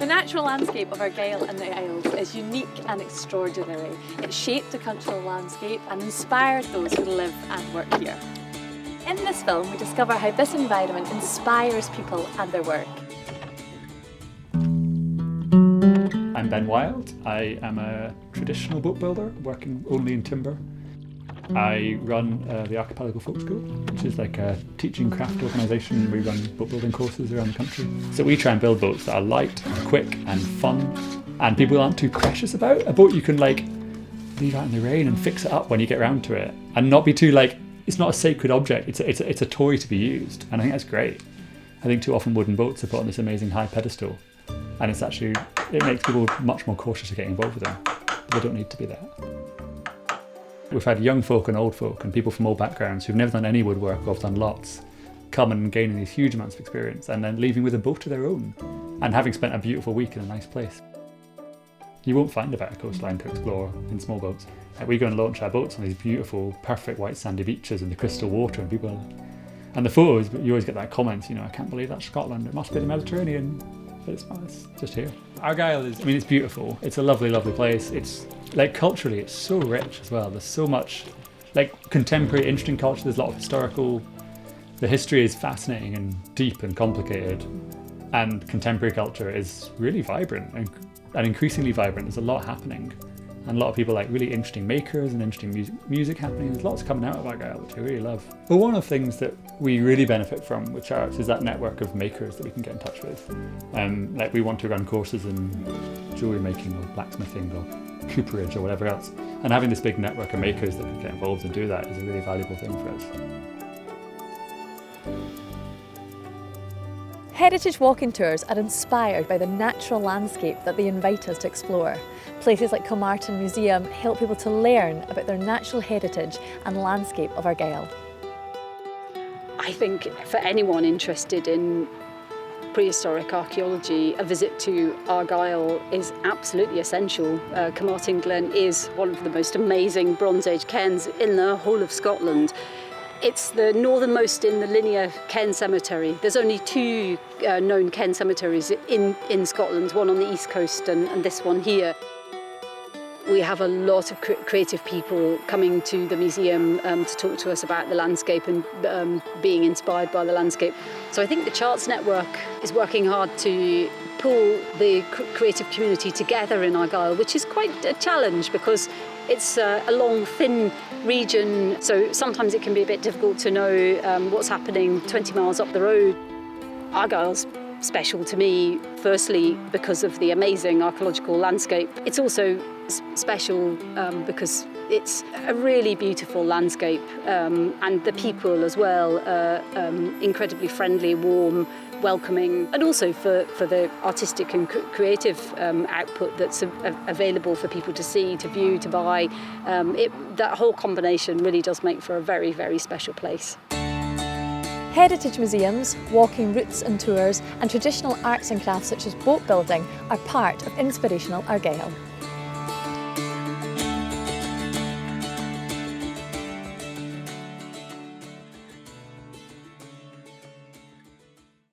The natural landscape of Argyll and the Isles is unique and extraordinary. It shaped the cultural landscape and inspired those who live and work here. In this film, we discover how this environment inspires people and their work. I'm Ben Wild. I am a traditional boat builder working only in timber. I run the Archipelago Folk School, which is like a teaching craft organisation. We run boat building courses around the country. So we try and build boats that are light, quick and fun, and people aren't too precious about. A boat you can like leave out in the rain and fix it up when you get around to it, and not be too like, it's not a sacred object, it's a toy to be used, and I think that's great. I think too often wooden boats are put on this amazing high pedestal, and it makes people much more cautious to get involved with them, but they don't need to be that. We've had young folk and old folk and people from all backgrounds who've never done any woodwork or have done lots come and gaining these huge amounts of experience and then leaving with a boat of their own and having spent a beautiful week in a nice place. You won't find a better coastline to explore in small boats. We go and launch our boats on these beautiful, perfect white sandy beaches in the crystal water, and people, and the photos, you always get that comment, I can't believe that's Scotland, it must be the Mediterranean, but it's not, it's just here. Argyll is, it's beautiful, it's a lovely, lovely place. It's like culturally, it's so rich as well. There's so much like contemporary, interesting culture. There's a lot of historical. The history is fascinating and deep and complicated, and contemporary culture is really vibrant and increasingly vibrant. There's a lot happening, and a lot of people like really interesting makers and interesting music happening. There's lots coming out of Argyll, which I really love. But one of the things that we really benefit from with Charts is that network of makers that we can get in touch with. Like we want to run courses in jewellery making or blacksmithing or cooperage or whatever else, and having this big network of makers that can get involved and do that is a really valuable thing for us. Heritage walking tours are inspired by the natural landscape that they invite us to explore. Places like Kilmartin Museum help people to learn about their natural heritage and landscape of Argyll. I think for anyone interested in prehistoric archaeology, a visit to Argyll is absolutely essential. Kilmartin Glen is one of the most amazing Bronze Age cairns in the whole of Scotland. It's the northernmost in the linear cairn cemetery. There's only two known cairn cemeteries in Scotland, one on the east coast and this one here. We have a lot of creative people coming to the museum to talk to us about the landscape and being inspired by the landscape. So I think the Charts Network is working hard to pull the creative community together in Argyll, which is quite a challenge because it's a long, thin region, so sometimes it can be a bit difficult to know what's happening 20 miles up the road. Argyll's special to me, firstly, because of the amazing archaeological landscape. It's also special because it's a really beautiful landscape and the people as well are incredibly friendly, warm, welcoming, and also for the artistic and creative output that's available for people to see, to view, to buy. That whole combination really does make for a very, very special place. Heritage museums, walking routes and tours, and traditional arts and crafts such as boat building are part of Inspirational Argyll.